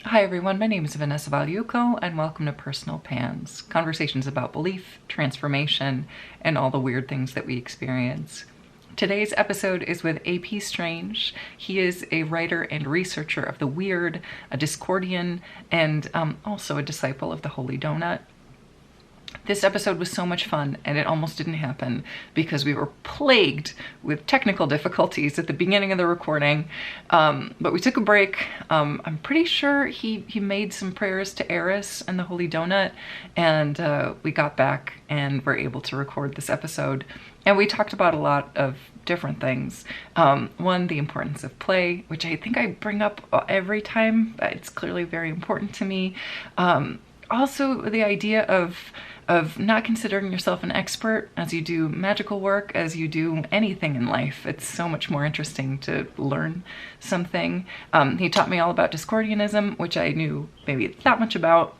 Hi everyone, my name is Vanessa Valiuco and welcome to Personal Pans, conversations about belief, transformation, and all the weird things that we experience. Today's episode is with A.P. Strange. He is a writer and researcher of the weird, a Discordian, and also a disciple of the Holy Donut. This episode was so much fun, and it almost didn't happen because we were plagued with technical difficulties at the beginning of the recording. But we took a break. I'm pretty sure he made some prayers to Eris and the Holy Donut, and we got back and were able to record this episode. And we talked about a lot of different things. One, the importance of play, which I think I bring up every time. It's clearly very important to me. Also, the idea of not considering yourself an expert as you do magical work, as you do anything in life. It's so much more interesting to learn something. He taught me all about Discordianism, which I knew maybe that much about.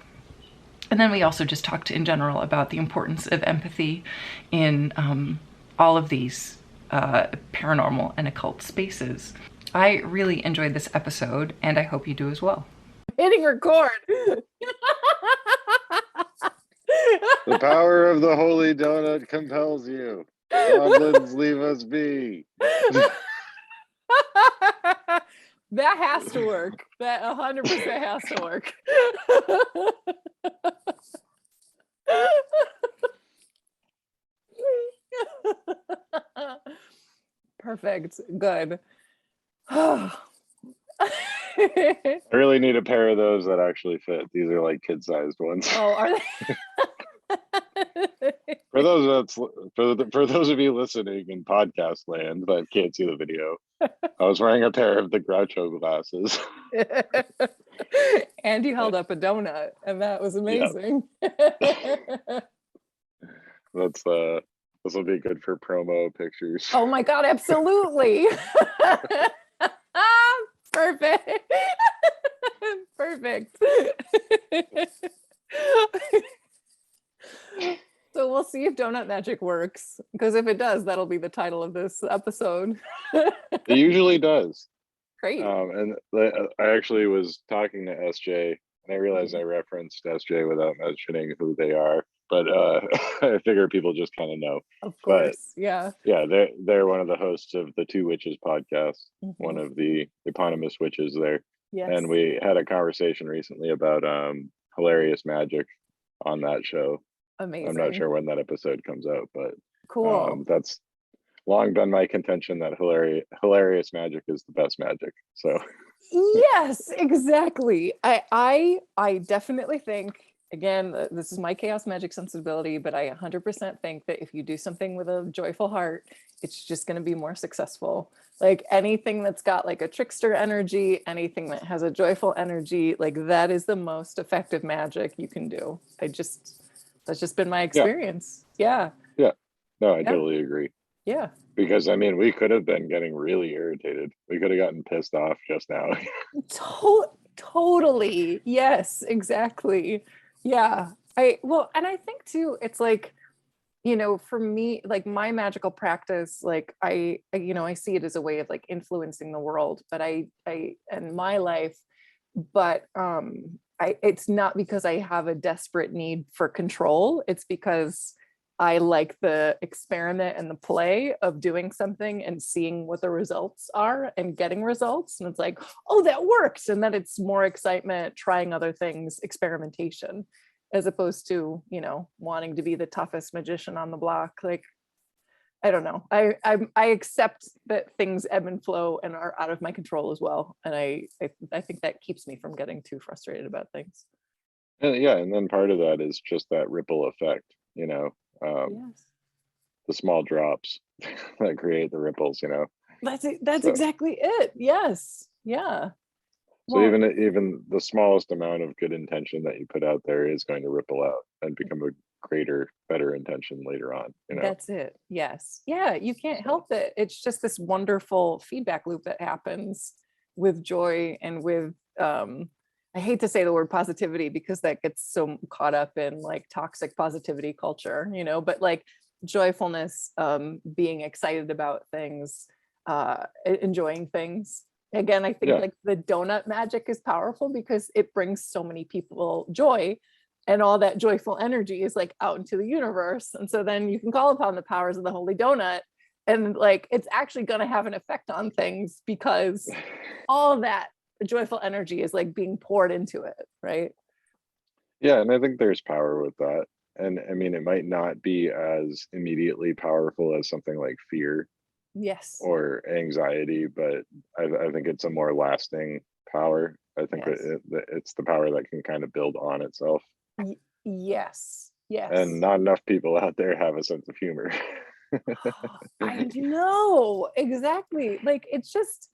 And then we also just talked in general about the importance of empathy in all of these paranormal and occult spaces. I really enjoyed this episode, and I hope you do as well. Hitting record. The power of the Holy Donut compels you. Goblins, leave us be. That has to work. That 100% has to work. Perfect. Good. I really need a pair of those that actually fit. These are like kid-sized ones. Oh, are they? For those of you listening in podcast land that can't see the video, I was wearing a pair of the Groucho glasses. And you held up a donut, and that was amazing. That's this will be good for promo pictures. Oh my God, absolutely. Perfect. Perfect. So we'll see if donut magic works, because if it does, that'll be the title of this episode. It usually does. Great. I actually was talking to SJ, and I realized I referenced SJ without mentioning who they are, but I figure people just kind of know. Of course. Yeah. Yeah, they're one of the hosts of the Two Witches podcast, one of the eponymous witches there. Yes. And we had a conversation recently about hilarious magic on that show. Amazing. I'm not sure when that episode comes out, but cool. That's long been my contention that hilarious magic is the best magic. So yes, exactly. I definitely think, again, this is my chaos magic sensibility, but I 100% think that if you do something with a joyful heart, it's just going to be more successful. Like anything that's got like a trickster energy, anything that has a joyful energy, like that is the most effective magic you can do. That's just been my experience. Yeah. No, I totally agree. Yeah. Because I mean, we could have been getting really irritated. We could have gotten pissed off just now. Totally. Yes, exactly. Yeah. And I think too, it's like, for me, like my magical practice, like I see it as a way of like influencing the world, but and my life, but it's not because I have a desperate need for control. It's because I like the experiment and the play of doing something and seeing what the results are and getting results. And it's like, oh, that works. And then it's more excitement, trying other things, experimentation, as opposed to, wanting to be the toughest magician on the block. Like, I don't know. I accept that things ebb and flow and are out of my control as well. And I think that keeps me from getting too frustrated about things. Yeah, and then part of that is just that ripple effect, Yes. the small drops that create the ripples, That's exactly it. Yes. Yeah. So even the smallest amount of good intention that you put out there is going to ripple out and become a greater, better intention later on. That's it. Yes. Yeah. You can't help it. It's just this wonderful feedback loop that happens with joy and with I hate to say the word positivity because that gets so caught up in like toxic positivity culture, but like joyfulness, being excited about things, enjoying things, Again, I think Yeah. like the donut magic is powerful because it brings so many people joy, and all that joyful energy is like out into the universe. And so then you can call upon the powers of the holy donut, and like it's actually going to have an effect on things because all that joyful energy is like being poured into it, right? Yeah, and I think there's power with that. And I mean, it might not be as immediately powerful as something like fear Yes. or anxiety, but I think it's a more lasting power. I think that Yes. it's the power that can kind of build on itself. Yes. And Yes. not enough people out there have a sense of humor. I know, exactly. Like it's just,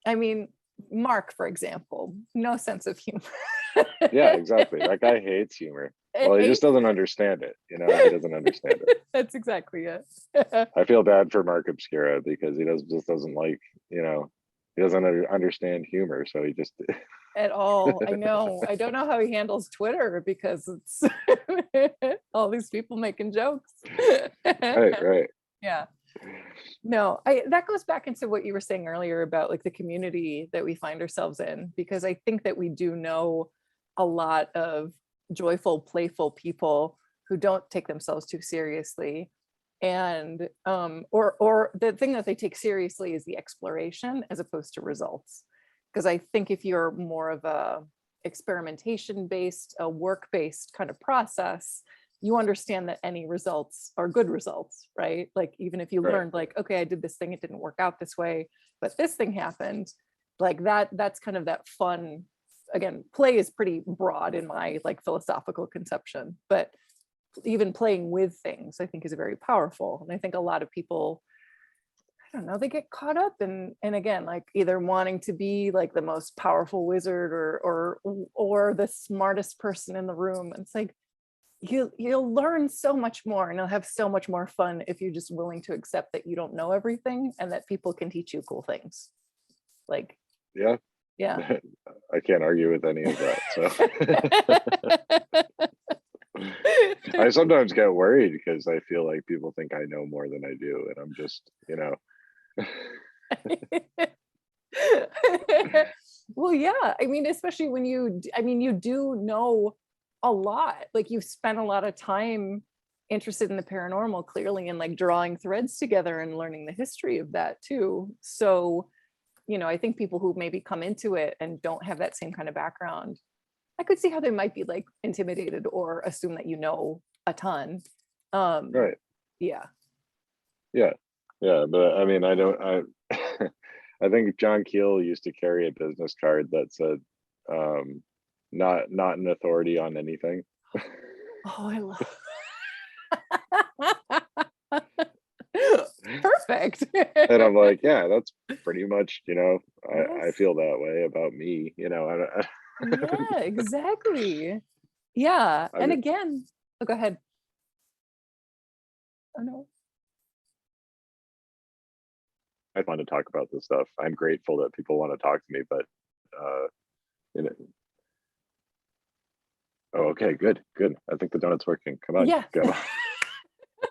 I mean, Mark, for example, no sense of humor. Yeah, exactly. That guy hates humor. Well, he just Hates doesn't understand it. You know, he doesn't understand it. That's exactly it. I feel bad for Mark Obscura because he just doesn't like, you know, he doesn't understand humor. So he just At all. I know. I don't know how he handles Twitter because it's all these people making jokes. right. Yeah. No, I that goes back into what you were saying earlier about like the community that we find ourselves in, because I think that we do know a lot of joyful, playful people who don't take themselves too seriously. And or the thing that they take seriously is the exploration as opposed to results. Because I think if you're more of a experimentation based, a work based kind of process, you understand that any results are good results, right? Like even if you Right. learned like, okay, I did this thing, it didn't work out this way, but this thing happened, like that's kind of that fun. Again, play is pretty broad in my like philosophical conception, but even playing with things I think is very powerful. And I think a lot of people, I don't know, they get caught up in, and again, like either wanting to be like the most powerful wizard or the smartest person in the room. And it's like you'll learn so much more and you'll have so much more fun if you're just willing to accept that you don't know everything and that people can teach you cool things. Like, Yeah. yeah. I can't argue with any of that. So I sometimes get worried because I feel like people think I know more than I do. And I'm just, you know, Well, yeah. I mean, especially when I mean, you do know a lot. Like you've spent a lot of time interested in the paranormal, clearly, and like drawing threads together and learning the history of that too. So, I think people who maybe come into it and don't have that same kind of background, I could see how they might be like intimidated or assume that you know a ton. right. Yeah. Yeah. Yeah. But I mean, I think John Keel used to carry a business card that said, not an authority on anything. Oh, I love. Perfect. And I'm like, yeah, that's pretty much, I Yes. feel that way about me, Yeah, exactly. Yeah. I And mean, again, oh, go ahead. Oh no. I want to talk about this stuff. I'm grateful that people want to talk to me, but, uh, you know, oh, okay, good, good. I think the donut's working. Come on, Yeah. go.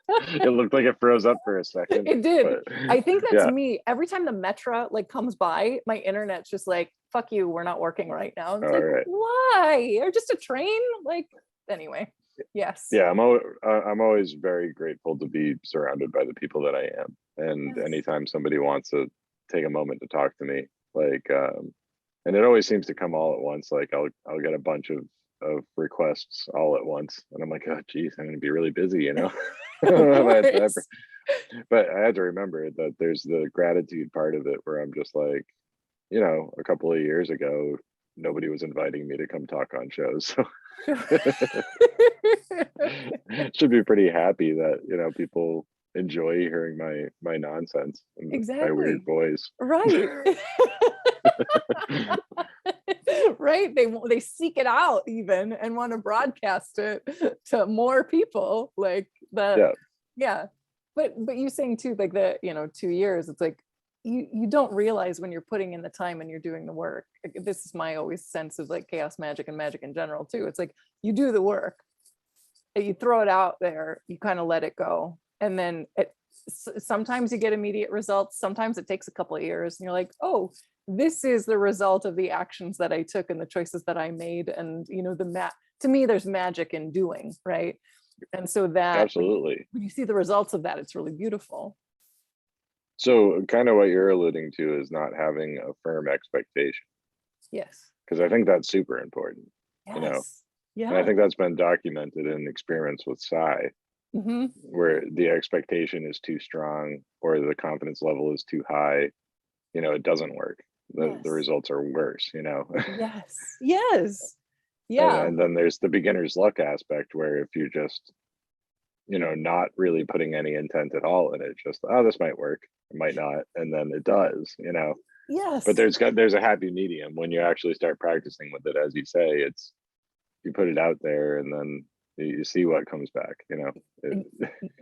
It looked like it froze up for a second, It did. but I think that's yeah, me. Every time the Metra like comes by, my internet's just like, fuck you, we're not working right now. It's all like, right. why? Or just a train? Like, anyway. Yes. Yeah, I'm always very grateful to be surrounded by the people that I am. And Yes. anytime somebody wants to take a moment to talk to me, like, and it always seems to come all at once. Like I'll get a bunch of requests all at once, and I'm like, oh geez, I'm gonna be really busy, you know. Of But course. but I had to remember that there's the gratitude part of it where I'm just like, a couple of years ago, nobody was inviting me to come talk on shows. So should be pretty happy that, people enjoy hearing my nonsense and my weird Exactly. voice. Right. Right. They seek it out even and want to broadcast it to more people. Like the Yeah, yeah. But you saying too, like the 2 years, it's like you don't realize when you're putting in the time and you're doing the work. Like, this is my always sense of like chaos magic and magic in general too. It's like you do the work, and you throw it out there, you kind of let it go, and then sometimes you get immediate results, sometimes it takes a couple of years and you're like, oh, this is the result of the actions that I took and the choices that I made. And, you know, to me, there's magic in doing, right? And so that Absolutely. when you see the results of that, it's really beautiful. So kind of what you're alluding to is not having a firm expectation, Yes. because I think that's super important, you know. Yes. And I Yeah. think that's been documented in experiments with psi, Hmm. where the expectation is too strong or the confidence level is too high, you know, it doesn't work. The Yes. results are worse, you know. Yes. Yes. and, Yeah. and then there's the beginner's luck aspect where if you just, you know, not really putting any intent at all in it, just, oh, this might work, it might not, and then it does, you know. But Yes. there's a happy medium when you actually start practicing with it. As you say, it's, you put it out there and then you see what comes back, you know.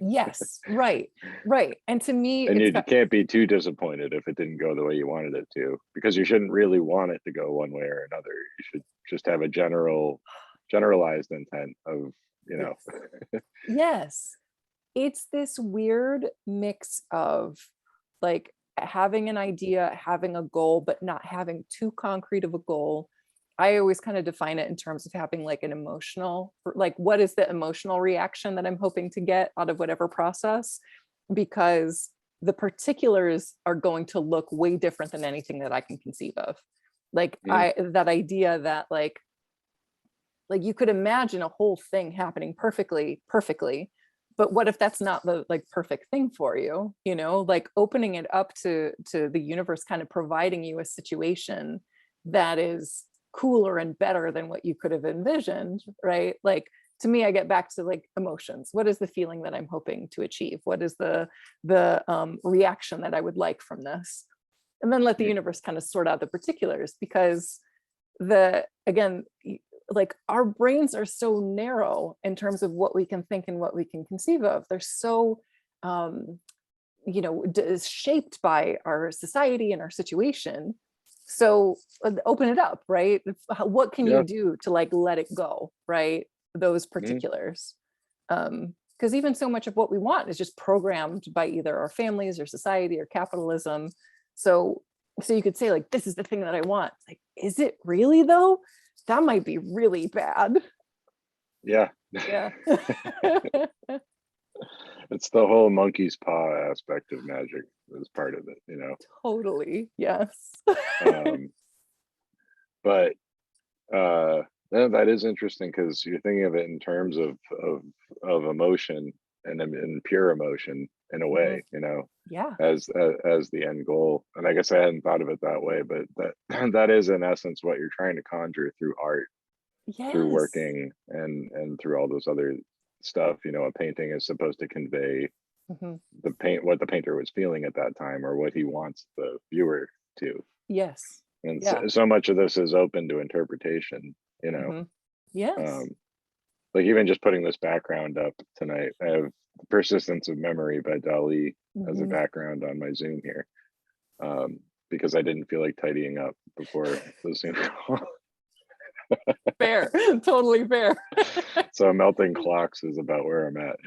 Yes. Right. Right. And to me, And it's you got, can't be too disappointed if it didn't go the way you wanted it to, because you shouldn't really want it to go one way or another. You should just have a generalized intent of, you know. yes. Yes. It's this weird mix of like having an idea, having a goal, but not having too concrete of a goal. I always kind of define it in terms of having like an emotional, like what is the emotional reaction that I'm hoping to get out of whatever process? Because the particulars are going to look way different than anything that I can conceive of. Like Mm, that idea that like you could imagine a whole thing happening perfectly, but what if that's not the like perfect thing for you, you know, like opening it up to the universe kind of providing you a situation that is cooler and better than what you could have envisioned, right? Like to me, I get back to like emotions. What is the feeling that I'm hoping to achieve? What is the reaction that I would like from this? And then let the mm, universe kind of sort out the particulars, because the again, like our brains are so narrow in terms of what we can think and what we can conceive of. They're so um you know, is shaped by our society and our situation. So open it up, right? What can you yeah. do to like let it go, right? Those Mm, particulars. Because even so much of what we want is just programmed by either our families or society or capitalism. So so you could say like, this is the thing that I want. Like, is it really though? That might be really bad. yeah. Yeah. It's the whole monkey's paw aspect of magic is part of it, you know. Totally. Yes. Um, but that is interesting because you're thinking of it in terms of emotion and in pure emotion in a Mhm. way, you know, Yeah. as the end goal. And I guess I hadn't thought of it that way, but that that is in essence what you're trying to conjure through art, through Yes. working and through all those other stuff. You know, a painting is supposed to convey Mhm. what the painter was feeling at that time or what he wants the viewer to. Yes. And Yeah. so much of this is open to interpretation, you know. Mhm. Yes. um like even just putting this background up tonight, I have Persistence of Memory by Dali as a Mhm. background on my Zoom here, because I didn't feel like tidying up before the Zoom call. Fair. Totally fair. So melting clocks is about where I'm at.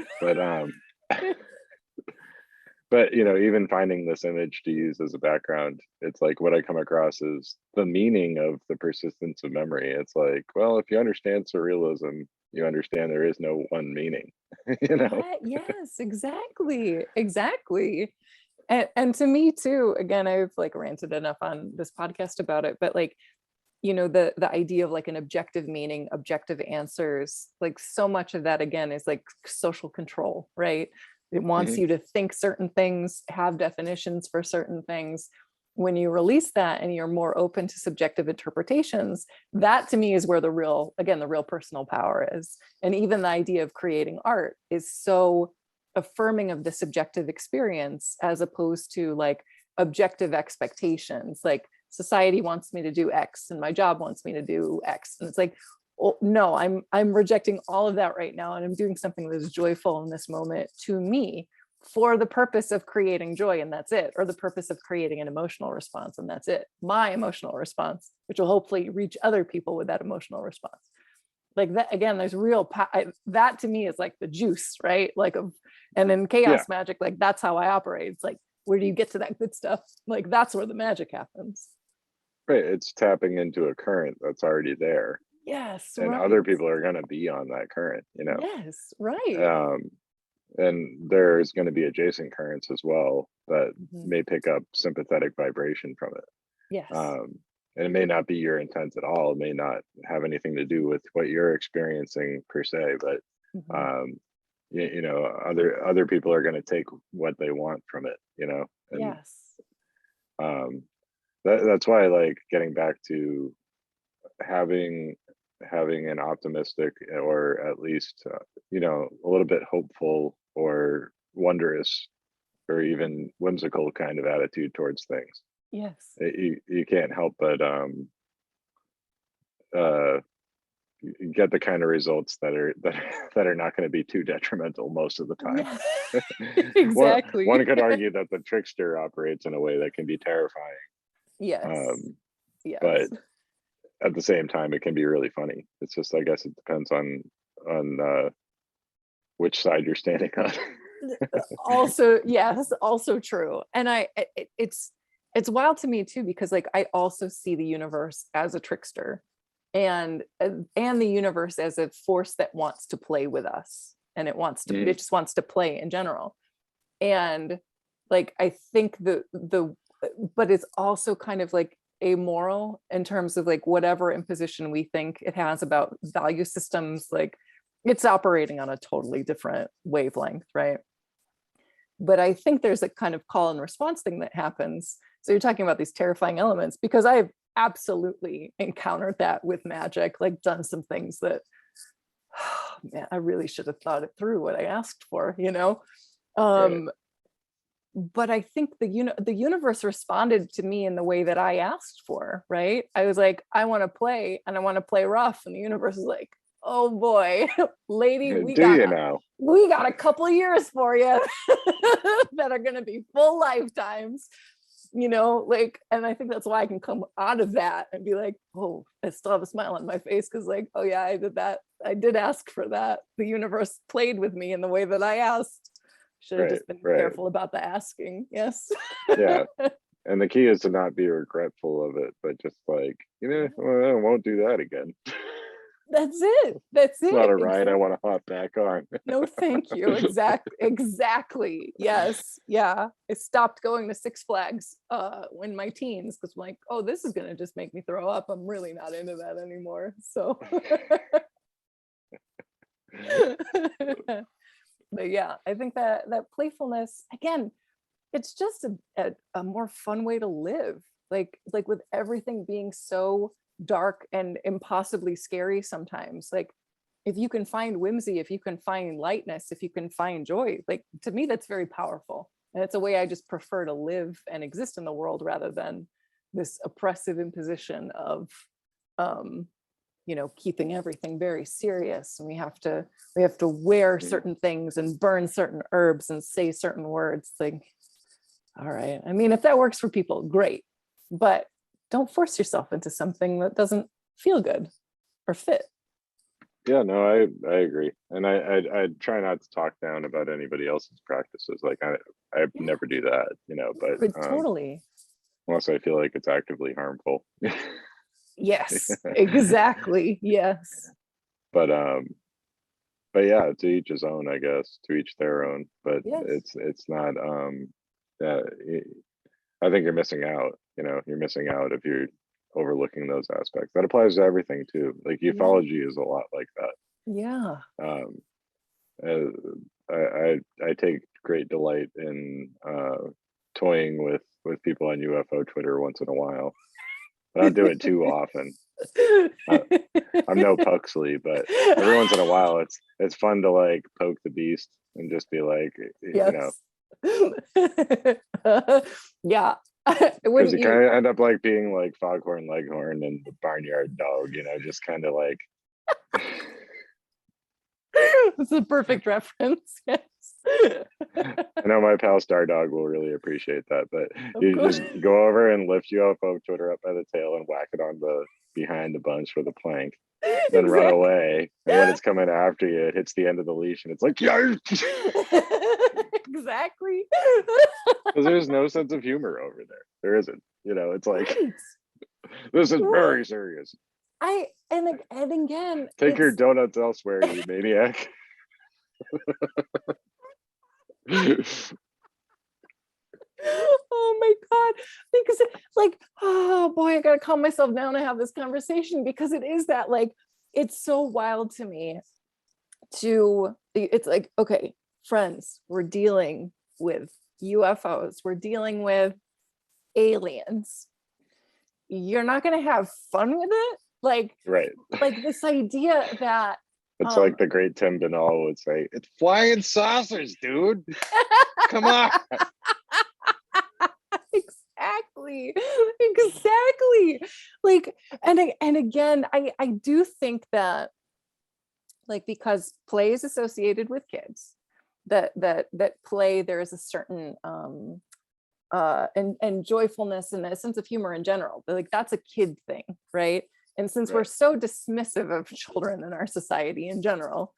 But you know, even finding this image to use as a background, it's like what I come across is the meaning of the persistence of memory. It's like, well, if you understand surrealism, you understand there is no one meaning. You know. Yeah, yes, exactly. Exactly. And to me too, again, I've like ranted enough on this podcast about it, but like, you know, the idea of like an objective meaning, objective answers, like so much of that again is like social control, right? It wants Mhm. you to think certain things, have definitions for certain things. When you release that and you're more open to subjective interpretations, that to me is where the real, again, the real personal power is. And even the idea of creating art is so affirming of the subjective experience as opposed to like objective expectations. Like society wants me to do X and my job wants me to do X. And it's like, well, no, I'm rejecting all of that right now. And I'm doing something that is joyful in this moment to me for the purpose of creating joy, and that's it, or the purpose of creating an emotional response, and that's it. My emotional response, which will hopefully reach other people with that emotional response. Like that again, there's real that to me is like the juice, right? Like and in Yeah. chaos magic, like that's how I operate. It's like, where do you get to that good stuff? Like that's where the magic happens. right, it's tapping into a current that's already there, Yes, and right. other people are going to be on that current, you know. Yes, right. um and there's going to be adjacent currents as well that Mhm. may pick up sympathetic vibration from it. Yes. um and it may not be your intent at all, it may not have anything to do with what you're experiencing per se, but Mhm. um you know, other people are going to take what they want from it, you know. And Yes. um that's why, like, getting back to having an optimistic, or at least you know, a little bit hopeful or wondrous or even whimsical kind of attitude towards things. Yes. You can't help but uh get the kind of results that are not going to be too detrimental most of the time. Yeah. one Exactly. one could argue that the trickster operates in a way that can be terrifying, Yes. um but Yes. at the same time it can be really funny. It's just, I guess it depends on which side you're standing on. Also, yes, also true. And it's wild to me too, because like I also see the universe as a trickster, and the universe as a force that wants to play with us, and Mhm. it just wants to play in general. And like I think the but it's also kind of like amoral in terms of like whatever imposition we think it has about value systems, like it's operating on a totally different wavelength, right? But I think there's a kind of call and response thing that happens. So you're talking about these terrifying elements, because I've absolutely encountered that with Magick, like done some things that, man, I really should have thought it through what I asked for, you know? Right. Um, but I think the universe responded to me in the way that I asked for, right? I was like, I want to play, and I want to play rough. And the universe is like, oh boy, lady, Do you now? we got a couple years for you that are going to be full lifetimes, you know, like. And I think that's why I can come out of that and be like, oh, I still have a smile on my face, because like, oh yeah, I did that, I did ask for that, the universe played with me in the way that I asked. Should have Right, just been right. careful about the asking. Yes. Yeah. And the key is to not be regretful of it, but just like, you know, well, I won't do that again. That's it. That's It's not it. a ride I Exactly. want to hop back on. No, thank you. Exactly. Yes. Yeah. I stopped going to Six Flags in my teens, because I'm like, oh, this is gonna just make me throw up. I'm really not into that anymore. So but yeah, I think that playfulness, again, it's just a more fun way to live. Like with everything being so dark and impossibly scary sometimes, like if you can find whimsy, if you can find lightness, if you can find joy, like to me that's very powerful, and it's a way I just prefer to live and exist in the world, rather than this oppressive imposition of um keeping everything very serious, and we have to wear Mhm. certain things and burn certain herbs and say certain words. Like, all right, I mean, if that works for people, great, but don't force yourself into something that doesn't feel good or fit. Yeah, no, I agree, and I try not to talk down about anybody else's practices. Like I Yeah, never do that, you know. But but totally. unless I feel like it's actively harmful. Yes, exactly. Yes. but but yeah, to each his own, I guess. To each their own. But Yes. it's not uh, I think you're missing out. You know, you're missing out if you're overlooking those aspects. That applies to everything too. Like Yeah. ufology is a lot like that. Yeah. Um, uh, I take great delight in toying with people on UFO Twitter once in a while. I don't do it too often. I, I'm no Puxley, but every once in a while, it's fun to like poke the beast and just be like, you know, Yes. Yeah. because Wouldn't you you? kind of end up like being like Foghorn Leghorn and the Barnyard Dog, you know, just kind of like, It's a perfect reference. Yes. I know my pal Star Dog will really appreciate that, but Of you course. just go over and lift UFO Twitter up by the tail and whack it on the behind the bunch with a plank, then run Exactly. away. And when it's coming after you, it hits the end of the leash and it's like, yeah, because Exactly. there's no sense of humor over there. There isn't, you know, it's like, Right. This is very serious. And again, Take your it's donuts elsewhere, you maniac. oh my God. Because like, oh boy, I gotta calm myself down and have this conversation, because it is that, like, it's so wild to me it's like, okay, friends, we're dealing with UFOs, we're dealing with aliens. You're not gonna have fun with it? Right. Like this idea that It's like the great Tim Binnall would say, it's flying saucers, dude. Come on. exactly. Like, and again, I do think that, like, because play is associated with kids, that play, there is a certain and joyfulness and a sense of humor in general, but like that's a kid thing, right? And since we're Right. so dismissive of children in our society in general,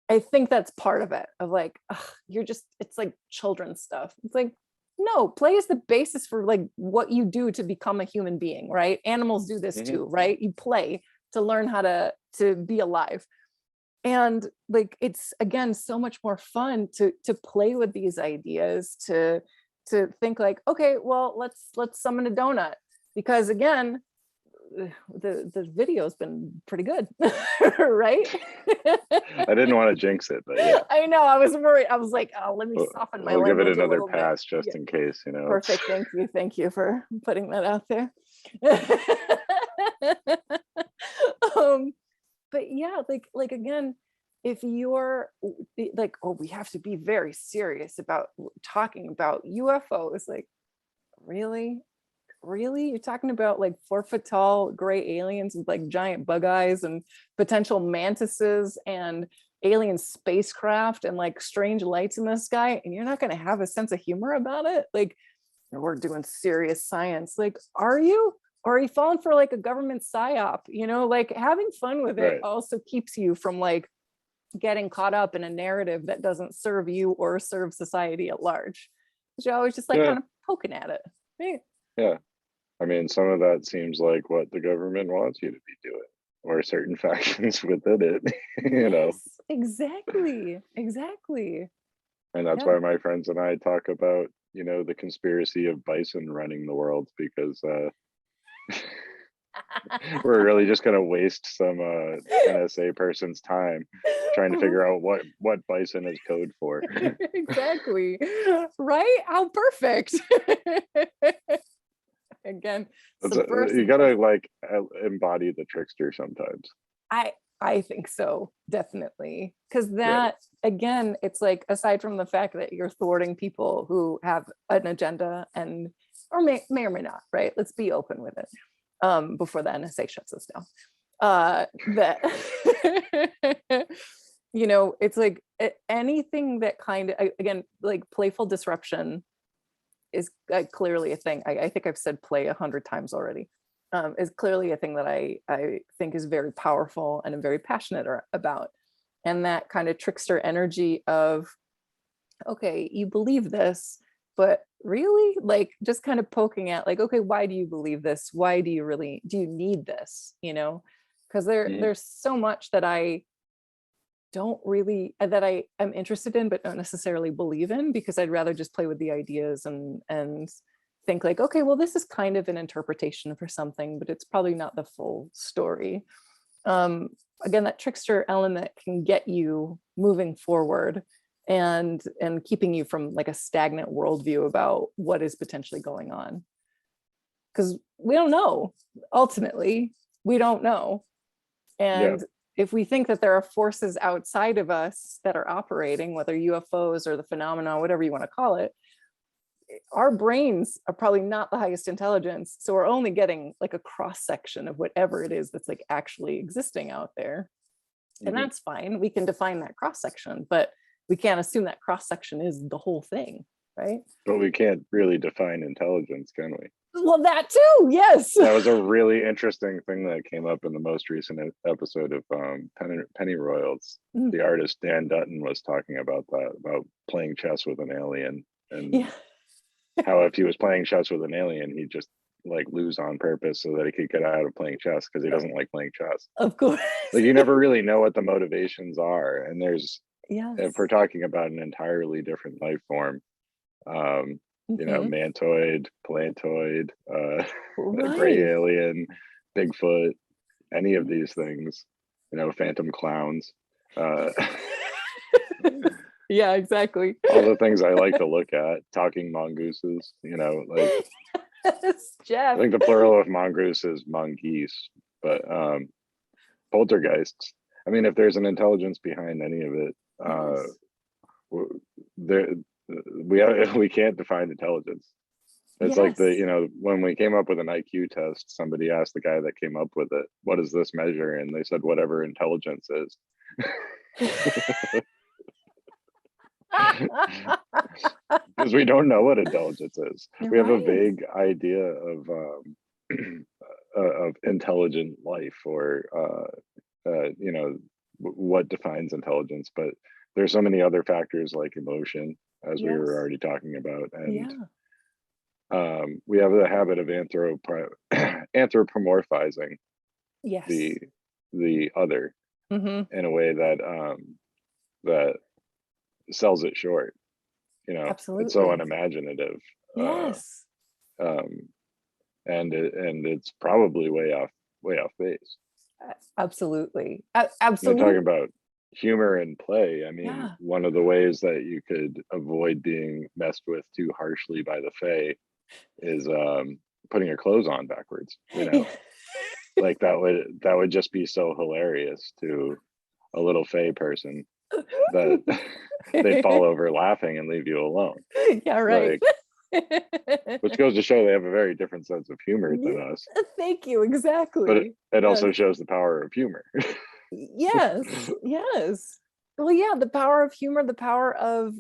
I think that's part of it, of like, ugh, it's like children's stuff. It's like, no, play is the basis for like what you do to become a human being, right? Animals do this too, right? You play to learn how to be alive. And like, it's again so much more fun to play with these ideas, to think like, okay, well, let's summon a donut, because again, the video's been pretty good. Right? I didn't want to jinx it, but yeah. I know, I was worried. I was like, oh, let me soften my We'll give it language a another little bit. pass just Yeah. in case, you know. Perfect. Thank you for putting that out there. But yeah, like again, if you're like, oh, we have to be very serious about talking about UFOs, like, really? Really? You're talking about like 4 foot tall gray aliens with like giant bug eyes and potential mantises and alien spacecraft and like strange lights in the sky, and you're not going to have a sense of humor about it? Like, we're doing serious science. Like, are you? Or are you falling for like a government psyop? You know, like having fun with it Right. also keeps you from like getting caught up in a narrative that doesn't serve you or serve society at large. Because you're always just like kind of poking at it. Right? Yeah. I mean, some of that seems like what the government wants you to be doing, or certain factions within it, you know. Yes, exactly. And that's Yeah. why my friends and I talk about, you know, the conspiracy of bison running the world, because we're really just going to waste some NSA person's time trying to figure out what bison is code for. Exactly. Right? How perfect. Again, You gotta like embody the trickster sometimes. I think so, definitely. Because that, Right. again, it's like, aside from the fact that you're thwarting people who have an agenda and or may or may not, right? Let's be open with it. Before the NSA shuts us down. That you know, it's like anything that kind of, again, like playful disruption is clearly a thing. I think I've said play 100 times already. Is clearly a thing that I think is very powerful and I'm very passionate about. And that kind of trickster energy of, okay, you believe this, but really, like, just kind of poking at like, okay, why do you believe this? Why do you need this? You know, because there's so much that I don't really that I am interested in but don't necessarily believe in, because I'd rather just play with the ideas and think like, okay, well, this is kind of an interpretation for something, but it's probably not the full story. um Again, that trickster element can get you moving forward and keeping you from like a stagnant worldview about what is potentially going on, because we don't know. Ultimately, we don't know. Yeah. And if we think that there are forces outside of us that are operating, whether UFOs or the phenomena, whatever you want to call it, our brains are probably not the highest intelligence. So we're only getting like a cross section of whatever it is that's like actually existing out there. And that's fine. We can define that cross section, but we can't assume that cross section is the whole thing, right? But we can't really define intelligence, can we? Well, that too, yes. That was a really interesting thing that came up in the most recent episode of Penny Royals. The artist Dan Dutton was talking about that, about playing chess with an alien, and Yeah. how if he was playing chess with an alien, like lose on purpose so that he could get out of playing chess because he doesn't like playing chess. Of course. Like you never really know what the motivations are. And there's, Yes. if we're talking about an entirely different life form, you know, mantoid, plantoid, gray alien, Bigfoot, any of these things, you know, phantom clowns, yeah, exactly. all the things I like to look at, talking mongooses, you know, like Yes, Jeff. I think the plural of mongoose is mongoose, but poltergeists. I mean, if there's an intelligence behind any of it, there we can't define intelligence. It's like the, you know, when we came up with an IQ test, somebody asked the guy that came up with it, what does this measure? And they said, whatever intelligence is. Because we don't know what intelligence is. We have a vague idea of intelligent life, or you know, what defines intelligence, but there's so many other factors like emotion, as we were already talking about, and we have the habit of anthropomorphizing the other in a way that that sells it short. You know, it's so unimaginative. Yes. And it's probably way off base. Absolutely. Absolutely. Talking about humor and play, I mean, one of the ways that you could avoid being messed with too harshly by the Fae is putting your clothes on backwards, you know. Like that would just be so hilarious to a little Fae person that they'd fall over laughing and leave you alone. Yeah, right. Like, which goes to show they have a very different sense of humor than us. Thank you. Exactly. But it also shows the power of humor. Yes. Yes. Well, yeah, the power of humor, the power of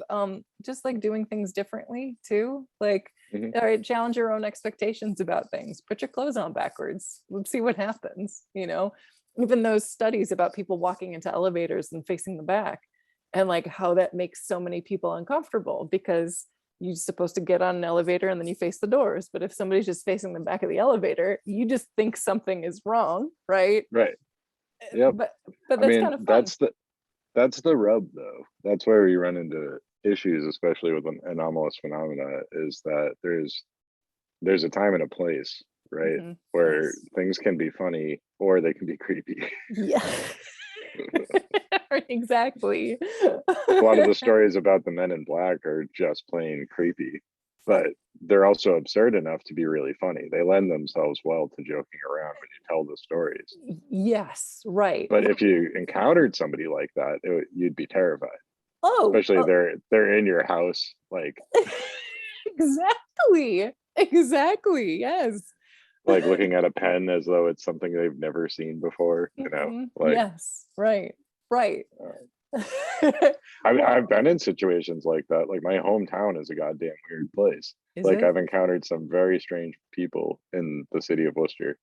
just like doing things differently too. Like, all right, challenge your own expectations about things. Put your clothes on backwards. Let's see what happens. You know, even those studies about people walking into elevators and facing the back, and like how that makes so many people uncomfortable, because you're supposed to get on an elevator and then you face the doors. But if somebody's just facing the back of the elevator, you just think something is wrong, right? Right. Yeah. But that's kind of fun. That's the rub, though. That's where we run into issues, especially with anomalous phenomena, is that there's a time and a place, right? Where things can be funny or they can be creepy. Yeah. Exactly. A lot of the stories about the Men in Black are just plain creepy, but they're also absurd enough to be really funny. They lend themselves well to joking around when you tell the stories. Yes, right. But if you encountered somebody like that, you'd be terrified. Oh, especially they're in your house, like exactly. Yes. Like looking at a pen as though it's something they've never seen before, you know. Like, yes, right. I've been in situations like that. Like my hometown is a goddamn weird place. Like I've encountered some very strange people in the city of Worcester.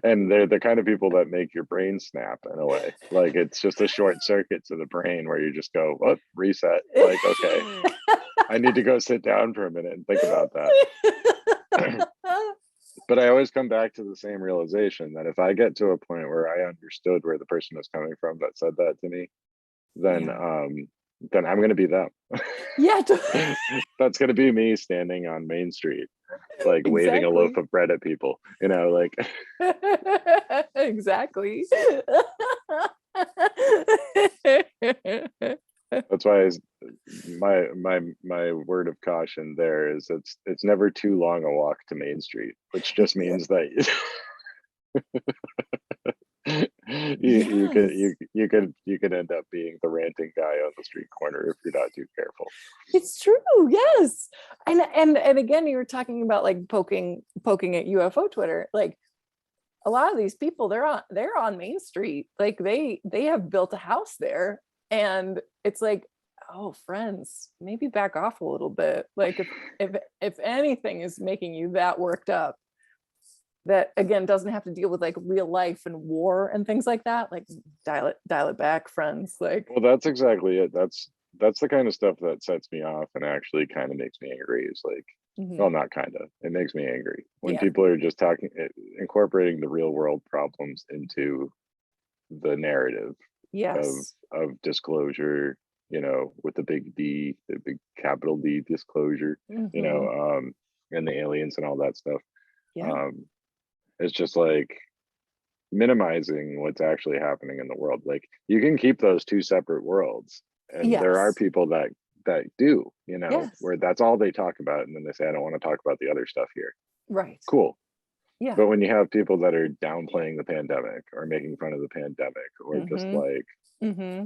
And they're the kind of people that make your brain snap in a way. Like it's just a short circuit to the brain where you just go, what? Reset. Like, okay, I need to go sit down for a minute and think about that. But I always come back to the same realization that if I get to a point where I understood where the person was coming from that said that to me, then I'm going to be them. Yeah. That's going to be me standing on Main Street, like waving a loaf of bread at people, you know, like. Exactly. That's why my word of caution there is it's never too long a walk to Main Street, which just means that you could end up being the ranting guy on the street corner if you're not too careful. It's true, yes. And again, you were talking about like poking at UFO Twitter. Like a lot of these people, they're on Main Street. Like they have built a house there, and it's like, oh, friends, maybe back off a little bit. Like if anything is making you that worked up, that again doesn't have to deal with like real life and war and things like that, like dial it back, friends. Like, well, that's exactly it. That's that's the kind of stuff that sets me off and actually kind of makes me angry. Is like, well, Mhm. not kind of, it makes me angry when Yeah. people are just talking, incorporating the real world problems into the narrative Yes. of disclosure, with the big D, the big capital D disclosure, Hmm. and the aliens and all that stuff. Yeah. Um, it's just like minimizing what's actually happening in the world. Like, you can keep those two separate worlds, and there are Yes. people that do, Yes. where that's all they talk about, and then they say, I don't want to talk about the other stuff here. Right. Cool. Yeah. But when you have people that are downplaying the pandemic or making fun of the pandemic, or just Hmm. like, Hmm.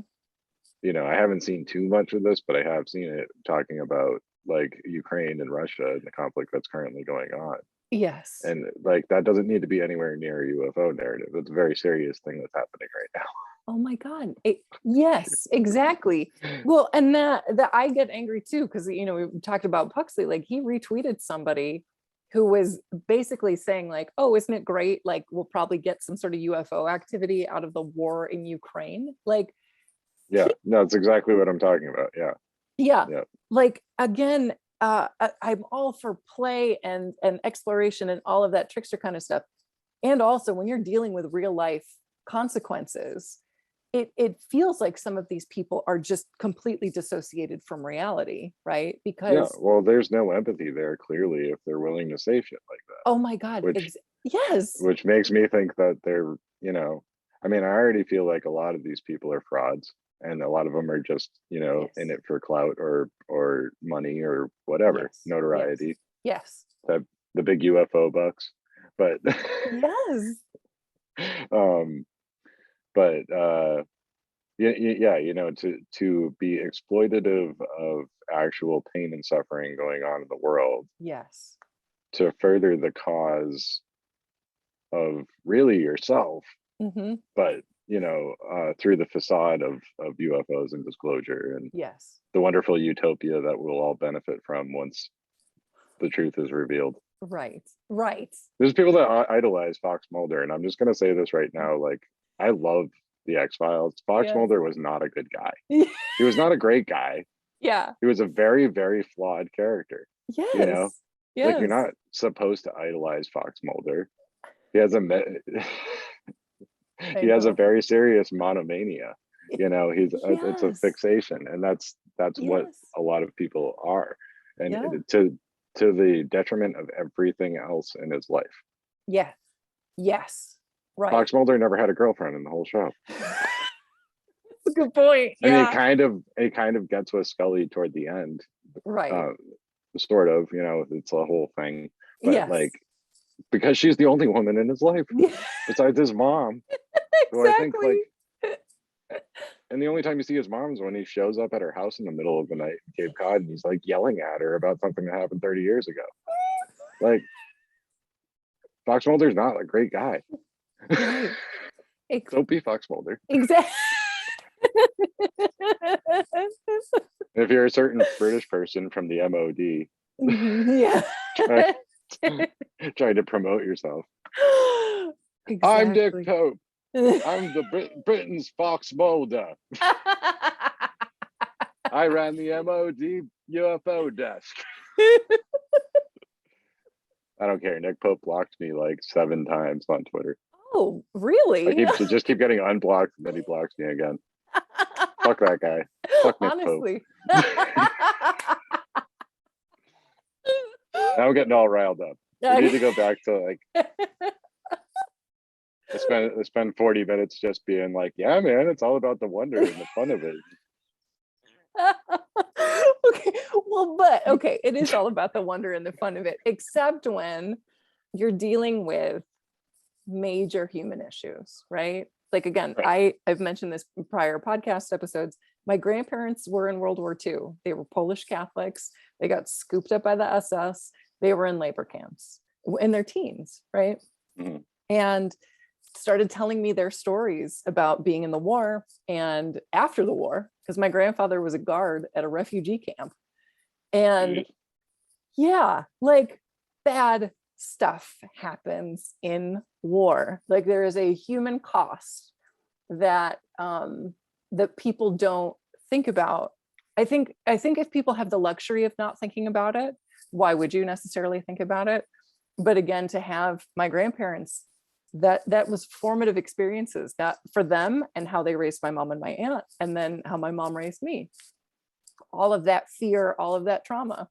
I haven't seen too much of this, but I have seen it talking about like Ukraine and Russia and the conflict that's currently going on. Yes. And like, that doesn't need to be anywhere near a UFO narrative. It's a very serious thing that's happening right Oh my God. Yes, exactly. now. Well, and that I get angry too, because we talked about Puxley, like he retweeted somebody who was basically saying, like, oh, isn't it great? Like, we'll probably get some sort of UFO activity out of the war in Ukraine. Like, Yeah, no, it's exactly what I'm talking about. Yeah, yeah, yeah, like again, I'm all for play and exploration and all of that trickster kind of stuff. And also when you're dealing with real life consequences, it feels like some of these people are just completely dissociated from reality, right? yeah. Because Well, there's no empathy there, clearly, if they're willing to say shit like that, oh my God, which yes, which makes me think that they're, I mean, I already feel like a lot of these people are frauds, and a lot of them are just, in yes, it for clout or money or whatever, yes, yes, notoriety, yes, the the big UFO bucks. But yes, um but yeah, yeah, to be exploitative of actual pain and suffering going on in the world yes, to further the cause of really yourself, hmm, but through the facade of UFOs and disclosure and yes, the wonderful utopia that we'll all benefit from once the truth is revealed. right, right. There's people that idolize Fox Mulder, and I'm just gonna say this right now. Like, I love the X Files. Fox Yes. Mulder was not a good guy. He was not a great guy. Yeah. He was a very, very flawed character. You know, Yes. like, you're Yes. not supposed to idolize Fox Mulder. He has a I he has a know. very serious monomania. It's a Yes. fixation, and that's what Yes. a lot of people are, and Yeah. to the detriment of everything else in his life. Yes. Yes. Right. Fox Mulder never had a girlfriend in the whole show. That's a good point. I mean, Yeah. it kind of gets with Scully toward the end, Right. uh, sort of. It's a whole thing, but like, Yes. because she's the only woman in his life besides his mom, who I think, like, Exactly. and the only time you see his mom is when he shows up at her house in the middle of the night in Cape Cod, and he's like yelling at her about something that happened 30 years ago. Like, Fox Mulder's not a great guy. Right. Don't be Fox Mulder. Exactly. If you're a certain British person from the MOD, Yeah. try, trying to promote yourself. I'm Dick Exactly. Pope. I'm the Britain's Fox Mulder. I ran the MOD UFO desk. I don't care. Nick Pope blocked me like 7 times on Twitter. Oh, really? Just keep getting unblocked, and then he blocks me again. Fuck that guy. Fuck Nick Pope. Honestly. Now I'm getting all riled up. We need to go back to like, I spend 40 minutes just being like, yeah, man, it's all about the wonder and the fun of it. Okay. Well, but okay, it is all about the wonder and the fun of it, except when you're dealing with major human issues, right? Like again, Right. I've mentioned this in prior podcast episodes. My grandparents were in World War II. They were Polish Catholics. They got scooped up by the SS. They were in labor camps in their teens, right? Mm-hmm. And started telling me their stories about being in the war and after the war, because my grandfather was a guard at a refugee camp. And yeah, like bad stuff happens in war. Like there is a human cost that that people don't think about I think if people have the luxury of not thinking about it, why would you necessarily think about it? But again, to have my grandparents, that was formative experiences, that for them, and how they raised my mom and my aunt, and then how my mom raised me. All of that fear, all of that trauma.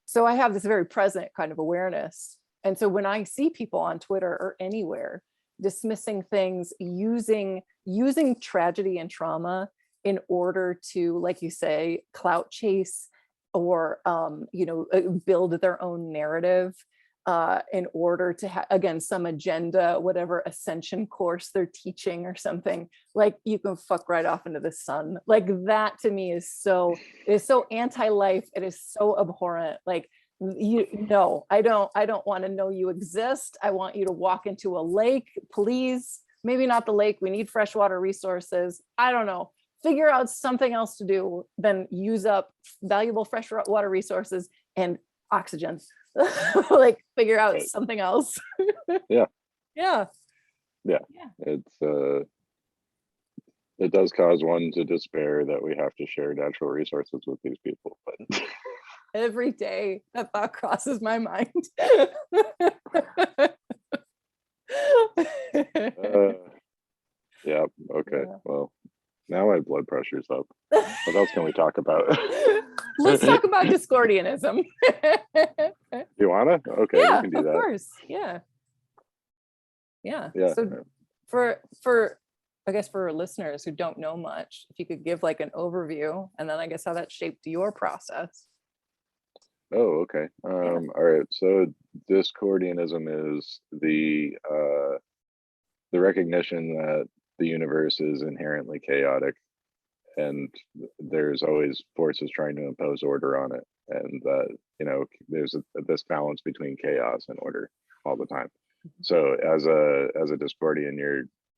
So I have this very present kind of awareness. And so when I see people on Twitter or anywhere dismissing things, using tragedy and trauma in order to, like you say, clout chase, or build their own narrative, in order to have, again, some agenda, whatever ascension course they're teaching or something, like, you can fuck right off into the sun. Like, that to me is so anti-life. It is so abhorrent. Like, I don't want to know you exist. I want you to walk into a lake, please. Maybe not the lake. We need freshwater resources. I don't know. Figure out something else to do than use up valuable freshwater resources and oxygen. Like, figure out Right. something else. Yeah. Yeah. Yeah. It's it does cause one to despair that we have to share natural resources with these people, but Every day that thought crosses my mind. yeah, okay. Yeah. Well, now my blood pressure's up. What else can we talk about? Let's talk about Discordianism. You wanna? Okay, Yeah, we can do of that. course. Yeah. Yeah. So for I guess for listeners who don't know much, if you could give like an overview, and then I guess how that shaped your process. Oh, okay. All right. So Discordianism is the recognition that the universe is inherently chaotic, and there's always forces trying to impose order on it, and that there's this balance between chaos and order all the time. So as a Discordian,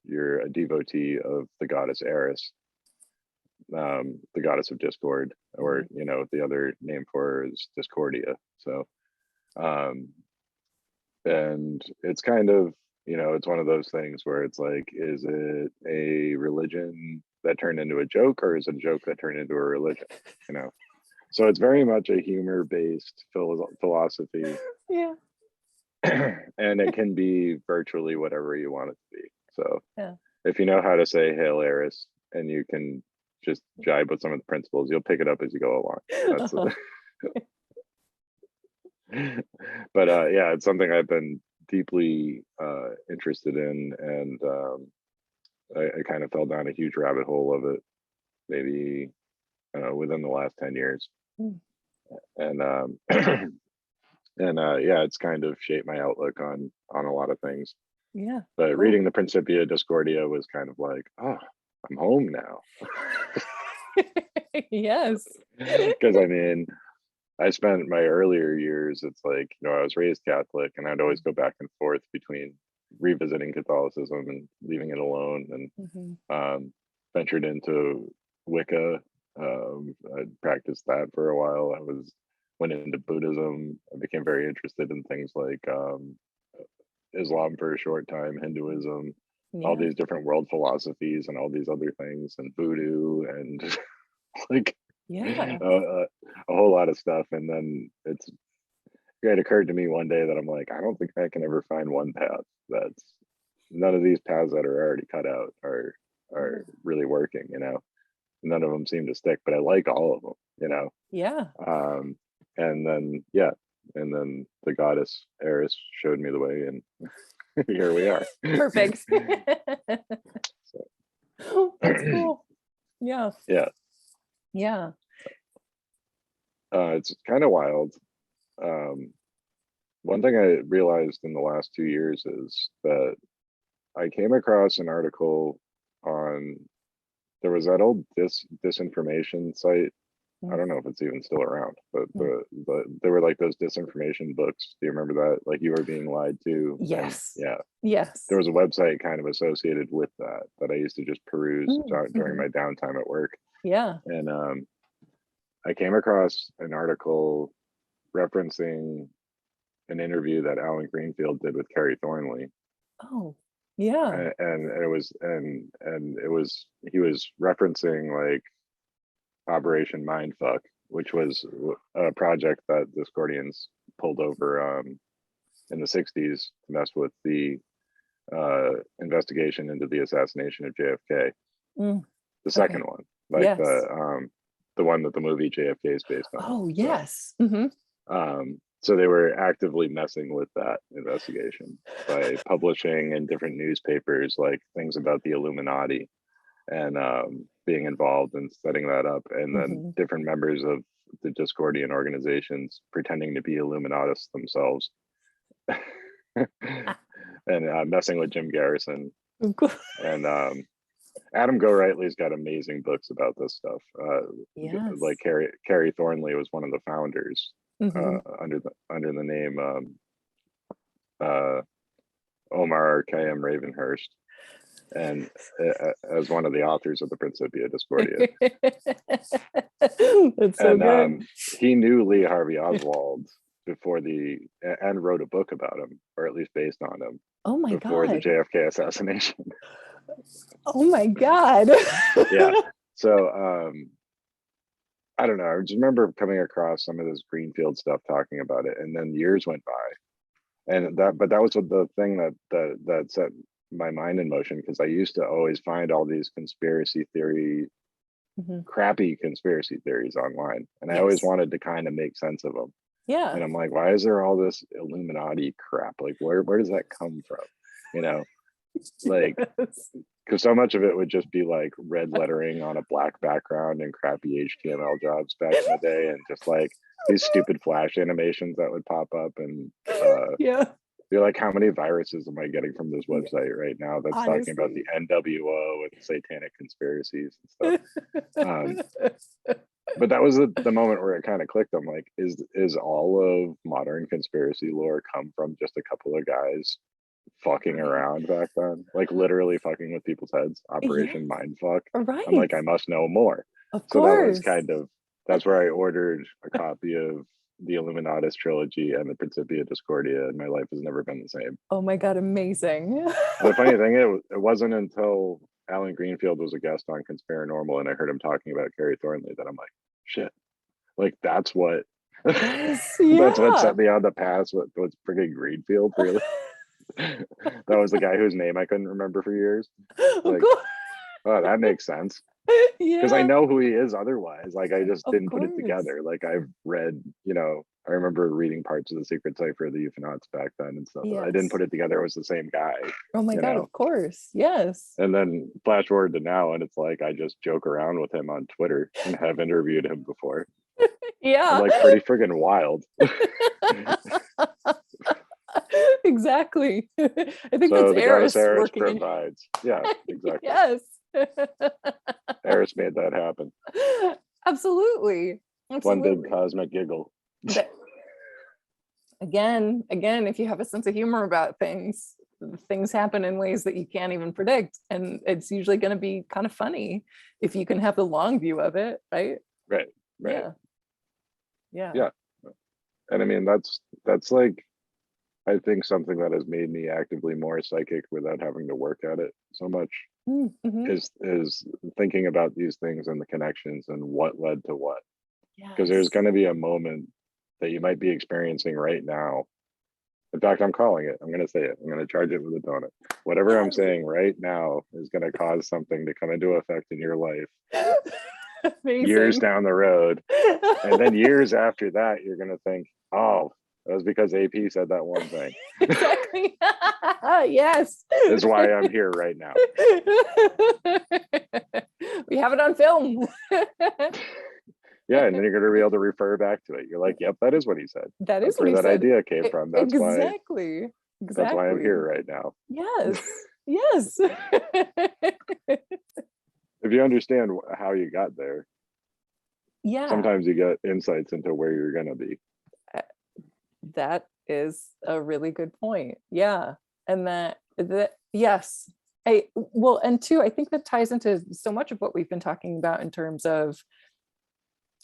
you're a devotee of the goddess Eris, the goddess of discord, or the other name for her is Discordia. So and it's kind of, it's one of those things where it's like, is it a religion that turned into a joke, or is it a joke that turned into a religion? So it's very much a humor based philosophy. Yeah. And it can be virtually whatever you want it to be. So Yeah. if you know how to say Hail Eris, and you can just jibe with some of the principles, you'll pick it up as you go along. That's but yeah, it's something I've been deeply interested in, and I kind of fell down a huge rabbit hole of it, maybe within the last 10 years. And and yeah, it's kind of shaped my outlook on a lot of things. Yeah. But Cool. reading the Principia Discordia was kind of like, oh, I'm home now. Yes. Because I mean, I spent my earlier years, it's like, I was raised Catholic, and I'd always go back and forth between revisiting Catholicism and leaving it alone, and ventured into Wicca. I practiced that for a while. Went into Buddhism. I became very interested in things like Islam for a short time, Hinduism, all these different world philosophies, and all these other things, and voodoo, and like a whole lot of stuff. And then it occurred to me one day that I'm like, I don't think I can ever find one path that's none of these paths that are already cut out are really working. None of them seem to stick, but I like all of them. Yeah. And then the goddess Eris showed me the way, and here we are. Perfect. That's cool. Yeah. Yeah. Yeah. It's kind of wild. One thing I realized in the last 2 years is that I came across an article on, there was that old disinformation site. I don't know if it's even still around, but there were like those disinformation books. Do you remember that? Like, you were being lied to. Yes. And, yeah. Yes. There was a website kind of associated with that I used to just peruse during my downtime at work. Yeah. And I came across an article referencing an interview that Alan Greenfield did with Kerry Thornley. Oh, yeah. And it was he was referencing like Operation Mindfuck, which was a project that Discordians pulled over in the 60s to mess with the investigation into the assassination of JFK. Mm, The second okay. one, like Yes. the one that the movie JFK is based on. Oh, yes. Mm-hmm. So they were actively messing with that investigation by publishing in different newspapers like things about the Illuminati and being involved in setting that up, and then different members of the Discordian organizations pretending to be Illuminatists themselves and messing with Jim Garrison. And Adam Gorightly's got amazing books about this stuff. Yes. Like Carrie Thornley was one of the founders under the name Omar Khayyam Ravenhurst, and as one of the authors of the Principia Discordia. That's so good. He knew Lee Harvey Oswald before and wrote a book about him, or at least based on him. Oh my before God. the JFK assassination. Oh my God. Yeah. So I don't know. I just remember coming across some of this Greenfield stuff talking about it, and then years went by, and that was the thing that set my mind in motion, because I used to always find all these conspiracy theory, crappy conspiracy theories online, and I always wanted to kind of make sense of them. Yeah. And I'm like, why is there all this Illuminati crap? Like, where does that come from? You know, like, because so much of it would just be like red lettering on a black background and crappy HTML jobs back in the day, and just like these stupid flash animations that would pop up, and you're like, how many viruses am I getting from this website right now that's talking about the NWO and satanic conspiracies and stuff? But that was the moment where it kind of clicked. I'm like, is all of modern conspiracy lore come from just a couple of guys fucking around back then, like literally fucking with people's heads? Operation Mindfuck. Right. I'm like, I must know more. Of so course. that was that's where I ordered a copy of the Illuminatus trilogy and the Principia Discordia, and my life has never been the same. Oh my God, amazing. The funny thing, it wasn't until Alan Greenfield was a guest on Conspiranormal and I heard him talking about Carrie Thornley that I'm like, shit, like that's what that's what set me on the path with friggin' Greenfield, really. That was the guy whose name I couldn't remember for years. Like, oh, that makes sense. Because I know who he is otherwise. Like, I just didn't put it together. Like, I've read, I remember reading parts of the Secret Cipher of the UFOs back then and stuff. I didn't put it together. It was the same guy. Oh my God, of course. Yes. And then flash forward to now, and it's like I just joke around with him on Twitter and have interviewed him before. Yeah. I'm like pretty friggin' wild. Exactly. I think so that's Eris working provides. Yeah, exactly. Yes. Eris made that happen. Absolutely. One big cosmic giggle. Again, if you have a sense of humor about things happen in ways that you can't even predict, and it's usually going to be kind of funny if you can have the long view of it, right? Right. Yeah. And I mean, that's like, I think something that has made me actively more psychic without having to work at it so much is thinking about these things and the connections and what led to what. Because there's going to be a moment that you might be experiencing right now. In fact, I'm calling it. I'm going to say it. I'm going to charge it with a donut. Whatever I'm saying right now is going to cause something to come into effect in your life years down the road. And then years after that, you're going to think, oh, that was because AP said that one thing. Exactly. Yes. That's why I'm here right now. We have it on film. Yeah, and then you're going to be able to refer back to it. You're like, yep, that is what he said. That is where what he that said. idea came from. That's exactly. That's why I'm here right now. Yes. Yes. If you understand how you got there, sometimes you get insights into where you're going to be. That is a really good point. Yeah. And that yes. And two, I think that ties into so much of what we've been talking about in terms of,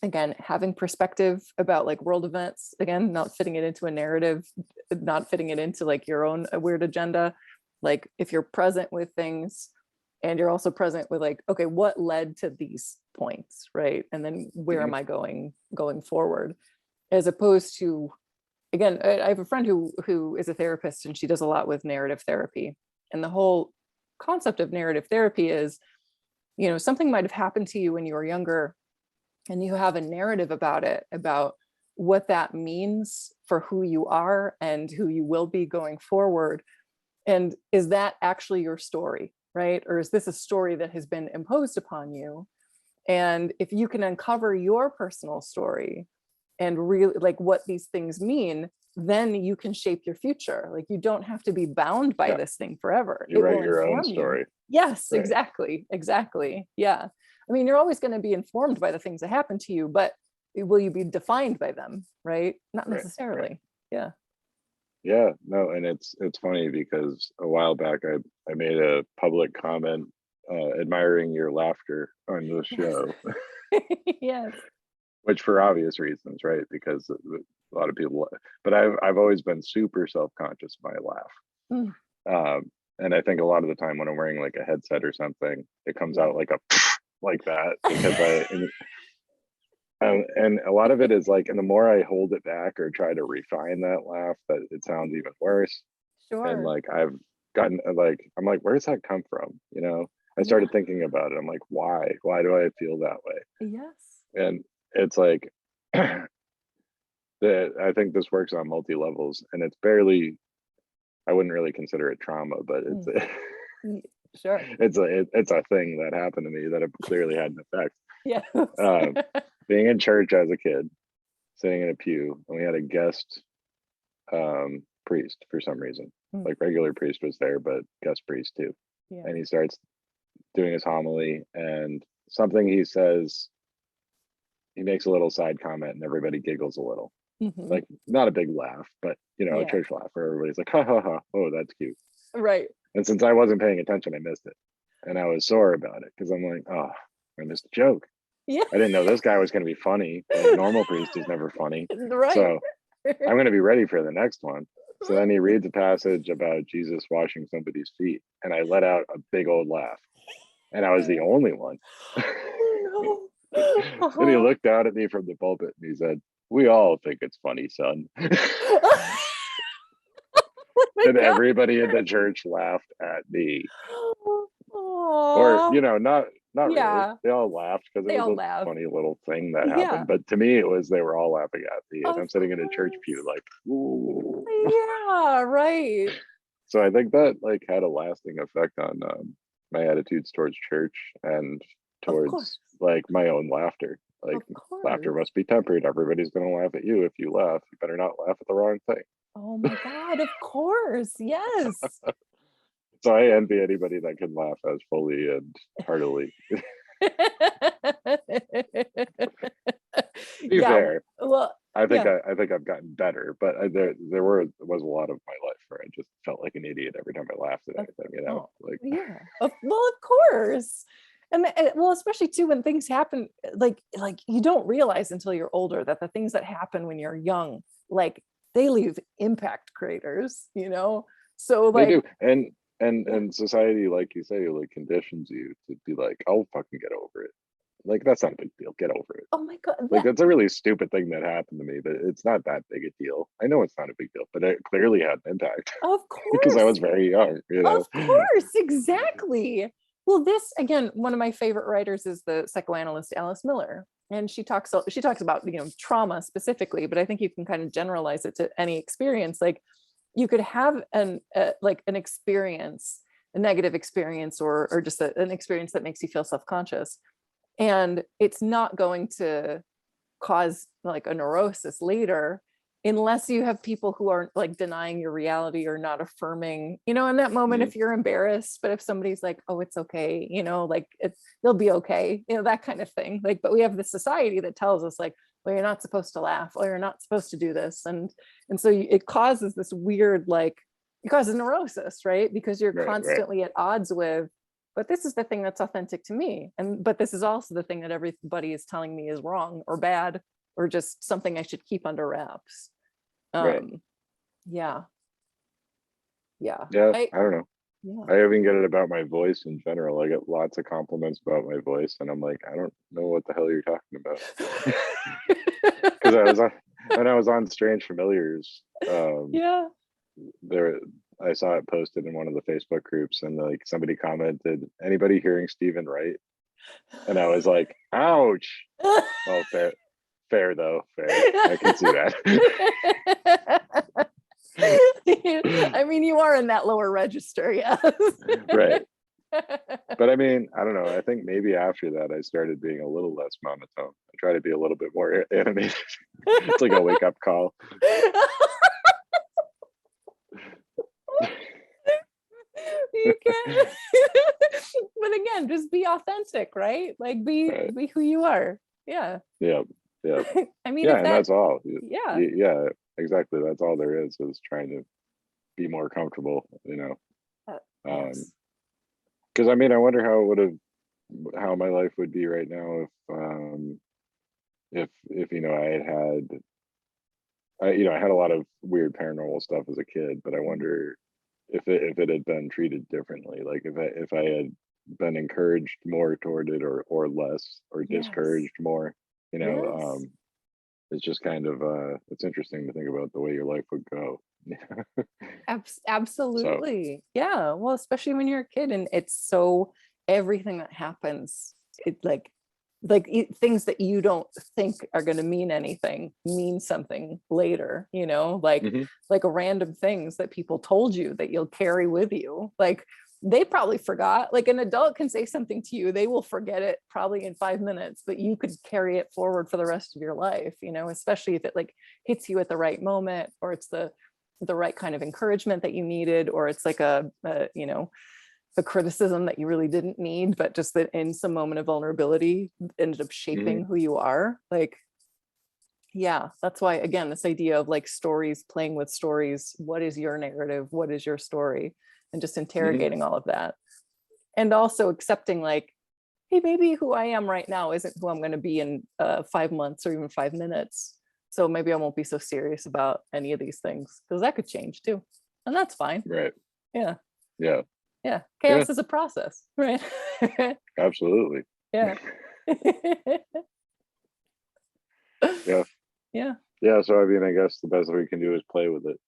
again, having perspective about like world events, again, not fitting it into a narrative, not fitting it into like your own weird agenda. Like if you're present with things and you're also present with like, okay, what led to these points, right? And then where am I going forward, as opposed to, again, I have a friend who is a therapist, and she does a lot with narrative therapy. And the whole concept of narrative therapy is, something might have happened to you when you were younger, and you have a narrative about it, about what that means for who you are and who you will be going forward. And is that actually your story, right? Or is this a story that has been imposed upon you? And if you can uncover your personal story and really like what these things mean, then you can shape your future. Like, you don't have to be bound by this thing forever. You It write will your own inform you. story. Yes, Right. exactly. Yeah. I mean, you're always going to be informed by the things that happen to you, but will you be defined by them? Right? Not necessarily. Yeah. Yeah, no, and it's funny because a while back I made a public comment admiring your laughter on the show, Yes. which for obvious reasons, right? Because a lot of people, but I've always been super self-conscious of my laugh. Mm. And I think a lot of the time when I'm wearing like a headset or something, it comes Yeah. out like a like that because and a lot of it is like, and the more I hold it back or try to refine that laugh, that it sounds even worse. And Sure. like I've gotten like, I'm like, where's that come from? I started thinking about it. I'm like, why do I feel that way? Yes. And it's like I think this works on multi levels, and it's barely, I wouldn't really consider it trauma, but it's Sure. it's a thing that happened to me that it clearly had an effect. Yes. Being in church as a kid, sitting in a pew, and we had a guest priest for some reason. Like regular priest was there, but guest priest too. Yeah. And he starts doing his homily, and something he says, he makes a little side comment, and everybody giggles a little. Like, not a big laugh, but a church laugh where everybody's like, ha ha ha, oh, that's cute. Right. And since I wasn't paying attention, I missed it. And I was sore about it because I'm like, oh, I missed the joke. Yeah. I didn't know this guy was going to be funny. Like, normal priest is never funny. Right. So I'm going to be ready for the next one. So then he reads a passage about Jesus washing somebody's feet, and I let out a big old laugh. And I was the only one. Oh, no. Then he looked out at me from the pulpit and he said, "We all think it's funny, son." And everybody in the church laughed at me. Or, not really. They all laughed because it was a funny little thing that happened. But to me, it was, they were all laughing at me. And I'm sitting in a church pew like, ooh. Yeah, right. So I think that like had a lasting effect on my attitudes towards church and towards like my own laughter. Like, laughter must be tempered. Everybody's going to laugh at you. If you laugh, you better not laugh at the wrong thing. Oh my God, of course. Yes. So I envy anybody that can laugh as fully and heartily. To be fair, well, I think I've gotten better, but there was a lot of my life where I just felt like an idiot every time I laughed at anything, like well, of course. And well, especially too when things happen, like you don't realize until you're older that the things that happen when you're young, like they leave impact craters, so like they do. And society, like you say, like conditions you to be like, "I'll fucking get over it." Like, that's not a big deal. Get over it. Oh my God. Like, that's a really stupid thing that happened to me, but it's not that big a deal. I know it's not a big deal, but it clearly had an impact. Of course. Because I was very young, Of course, exactly. Well, this, again, one of my favorite writers is the psychoanalyst Alice Miller. And she talks about, trauma specifically, but I think you can kind of generalize it to any experience. Like, you could have an experience, a negative experience, or just an experience that makes you feel self-conscious, and it's not going to cause like a neurosis later, unless you have people who aren't like denying your reality or not affirming, in that moment, if you're embarrassed, but if somebody's like, oh, it's okay, like they'll be okay, that kind of thing. Like, but we have this society that tells us like, well, you're not supposed to laugh, or you're not supposed to do this. And so it causes this weird, like, it causes neurosis, right? Because you're constantly at odds with, but this is the thing that's authentic to me. But this is also the thing that everybody is telling me is wrong or bad, or just something I should keep under wraps. Right. Yeah. I don't know. Yeah. I even get it about my voice in general. I get lots of compliments about my voice, and I'm like, I don't know what the hell you're talking about. Because when I was on Strange Familiars, Yeah. there I saw it posted in one of the Facebook groups, and like somebody commented, "Anybody hearing Stephen Wright?" And I was like, "Ouch!" Oh, fair though, fair. I can see that. I mean, you are in that lower register, yes. Right. But I mean, I don't know. I think maybe after that, I started being a little less monotone. I try to be a little bit more animated. It's like a wake up call. You can. But again, just be authentic, right? Like Right. be who you are. Yeah. Yeah. Yeah. I mean, Yeah. if And that, that's all. yeah. Yeah. Exactly. That's all there is trying to be more comfortable, Um, Yes. because I mean, I wonder how my life would be right now if I had a lot of weird paranormal stuff as a kid, but I wonder if it had been treated differently, like if I had been encouraged more toward it or less or Yes. discouraged more, you know, Yes. it's just kind of it's interesting to think about the way your life would go. So, Absolutely. Yeah. Well, especially when you're a kid and it's so everything that happens, it things that you don't think are going to mean anything mean something later, mhm, like a random things that people told you that you'll carry with you. Like they probably forgot. Like an adult can say something to you, they will forget it probably in 5 minutes, but you could carry it forward for the rest of your life, especially if it like hits you at the right moment, or it's the right kind of encouragement that you needed, or it's like a criticism that you really didn't need, but just that in some moment of vulnerability ended up shaping mhm, who you are. Like, yeah, that's why, again, this idea of like stories, playing with stories. What is your narrative? What is your story? And just mhm, interrogating all of that. And also accepting, like, hey, maybe who I am right now isn't who I'm going to be in 5 months or even 5 minutes. So maybe I won't be so serious about any of these things, because that could change too. And that's fine. right, Yeah. yeah, Yeah. yeah, Chaos is a process, right? absolutely, Yeah. yeah, Yeah. yeah. So I mean, I guess the best we can do is play with it.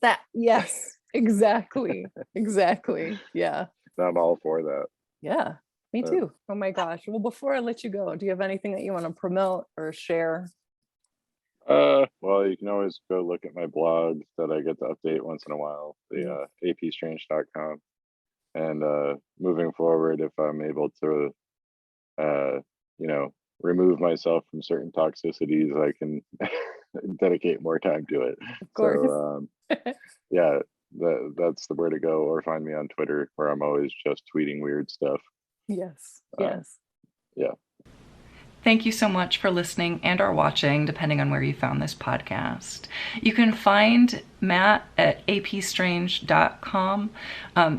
That, yes, exactly. Exactly. Yeah. I'm all for that. Yeah. Me Uh, too. Oh my gosh. Well, before I let you go, do you have anything that you want to promote or share? well, you can always go look at my blog that I get to update once in a while, the Yeah. apstrange.com. And moving forward, if I'm able to, uh, you know, remove myself from certain toxicities, I can dedicate more time to it. Of So, course. yeah, that's the where to go, or find me on Twitter, where I'm always just tweeting weird stuff. Yes. Um, Yes. yeah. Thank you so much for listening and or watching, depending on where you found this podcast. You can find Matt at apstrange.com.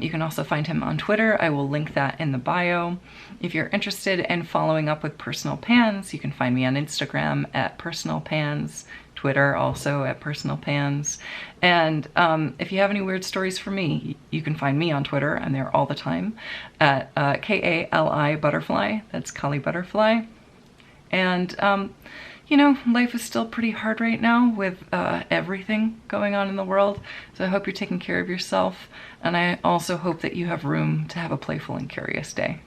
You can also find him on Twitter. I will link that in the bio. If you're interested in following up with Personal Pans, you can find me on Instagram at Personal Pans, Twitter also at Personal Pans. And if you have any weird stories for me, you can find me on Twitter. I'm there all the time at Kali Butterfly. That's Kali Butterfly. And, life is still pretty hard right now with everything going on in the world. So I hope you're taking care of yourself. And I also hope that you have room to have a playful and curious day.